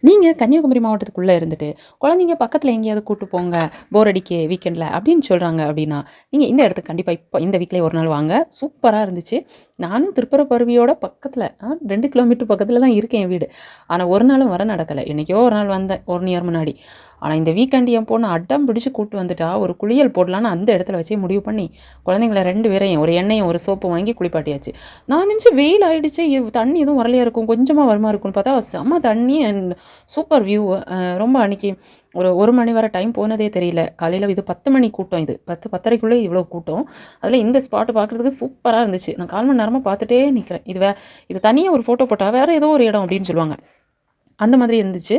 நீங்க கன்னியாகுமரி மாவட்டத்துக்குள்ள இருந்துட்டு, குழந்தைங்க பக்கத்துல எங்கேயாவது கூட்டு போங்க, போர் அடிக்கு வீக்கெண்ட்ல அப்படின்னு சொல்றாங்க அப்படின்னா, நீங்க இந்த இடத்துக்கு கண்டிப்பா இப்ப இந்த வீக்லயே ஒரு நாள் வாங்க. சூப்பரா இருந்துச்சு. நானும் திருப்பரப்பருவியோட பக்கத்துல 2 கிலோமீட்டர் பக்கத்துல தான் இருக்கு என் வீடு. ஆனா ஒரு நாளும் வர நடக்கல. என்னைக்கோ ஒரு நாள் வந்தேன் 1 இயர் முன்னாடி. ஆனா இந்த வீக்கெண்ட் என் பொண்ணு அடம் பிடிச்சு கூட்டு வந்துட்டா, ஒரு குளியல் போடலான்னு அந்த இடத்துல வச்சே முடிவு பண்ணி, குழந்தைங்கள 2 பேரையும் ஒரு எண்ணெயும், ஒரு சோப்பும் வாங்கி குளிப்பாட்டியாச்சு. நான் நினச்சேன் வெயில் ஆயிடுச்சு, தண்ணி எதுவும் வரலையா இருக்கும், கொஞ்சமா வருமா இருக்கும்னு பார்த்தா, செம்ம தண்ணி அண்ட் சூப்பர் வியூ. ரொம்ப அன்னைக்கு ஒரு 1 மணி வரை டைம் போனதே தெரியல. காலையில இது 10 மணி கூட்டம் இது. 10, 10:30க்குள்ளே இவ்வளோ கூட்டம். அதில இந்த ஸ்பாட் பார்க்குறதுக்கு சூப்பரா இருந்துச்சு. நான் 1/4 மணி நேரமா பார்த்துட்டே நிக்கிறேன். இது தனியா ஒரு ஃபோட்டோ போட்டா வேற ஏதோ ஒரு இடம் அப்படின்னு சொல்லுவாங்க. அந்த மாதிரி இருந்துச்சு.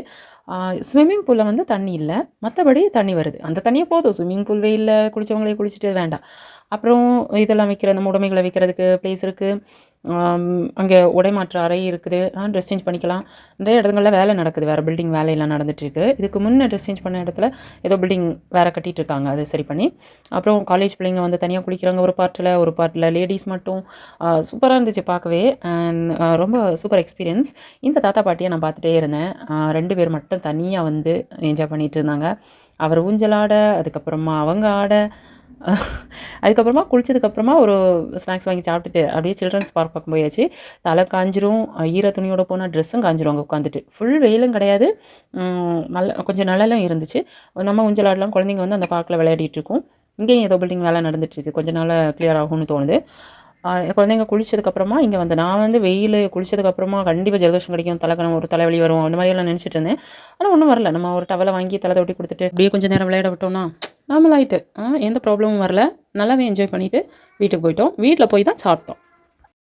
ஸ்விம்மிங் பூல்ல வந்து தண்ணி இல்ல. மத்தபடி தண்ணி வருது. அந்த தண்ணியே போதும். ஸ்விம்மிங் பூல் வெயில்ல குளிச்சவங்களே குளிச்சுட்டு வேண்டாம். அப்புறம் இதெல்லாம் வைக்கிற நம்ம உடைமைகள வைக்கிறதுக்கு பிளேஸ் இருக்கு. அங்க உடை மாற்று அறை இருக்குது. ட்ரெஸ் சேஞ்ச் பண்ணிக்கலாம். நிறைய இடங்கள்ல வேலை நடக்குது. வேற பில்டிங் வேலையெல்லாம் நடந்துட்டுருக்கு. இதுக்கு முன்ன ட்ரெஸ் சேஞ்ச் பண்ண இடத்துல ஏதோ பில்டிங் வேற கட்டிட்டு இருக்காங்க. அது சரி பண்ணி. அப்புறம் காலேஜ் பிள்ளைங்க வந்து தனியா குளிக்கிறாங்க ஒரு பார்ட்ல லேடீஸ் மட்டும். சூப்பரா இருந்துச்சு பார்க்கவே. அண்ட் ரொம்ப சூப்பர் எக்ஸ்பீரியன்ஸ். இந்த தாத்தா பாட்டிய நான் பார்த்துட்டே இருந்தேன். 2 பேர் மட்டும் தனியா வந்து என்ஜாய் பண்ணிட்டு இருந்தாங்க. அவர் ஊஞ்சல் ஆட, அதுக்கப்புறமா அவங்க ஆட, அதுக்கப்புறமா குளிச்சதுக்கப்புறமா ஒரு ஸ்நாக்ஸ் வாங்கி சாப்பிட்டுட்டு அப்படியே சில்ட்ரன்ஸ் பார்க் பக்கம் போயாச்சு. தலை காஞ்சிரும், ஈர துணியோட போனா ட்ரெஸ்ஸும் காஞ்சிரும் அங்க உட்காந்துட்டு. ஃபுல் வெயிலும் கிடையாது. நல்ல கொஞ்சம் நிழலும் இருந்துச்சு. நம்ம ஊஞ்சல் ஆடலாம். குழந்தைங்க வந்து அந்த பார்க்ல விளையாடிட்டு இருக்கும். இங்கேயும் ஏதோ பில்டிங் வேலை நடந்துட்டு இருக்கு. கொஞ்ச நாள்ல கிளியர் ஆகும்னு தோணுது. குழந்தைங்க குளிச்சதுக்கப்புறமா இங்க வந்து நான் வந்து வெயிலு குளிச்சதுக்கப்புறமா கண்டிப்பா ஜலதோஷம் கடிக்கும், ஒரு தலைவலி வரும் அந்த மாரியெல்லாம் நினச்சிட்டு இருந்தேன். ஆனா ஒண்ணும் வரல. நம்ம ஒரு டவல வாங்கி தல தொவட்டி குடுத்துட்டு, அப்படியே கொஞ்ச நேரம் விளையாட விட்டோம்னா, நார்மல் ஆயிட்டு. எந்த ப்ராப்ளமும் வரல. நல்லாவே என்ஜாய் பண்ணிட்டு வீட்டுக்கு போயிட்டோம். வீட்ல போய் தான் சாப்பிட்டோம்.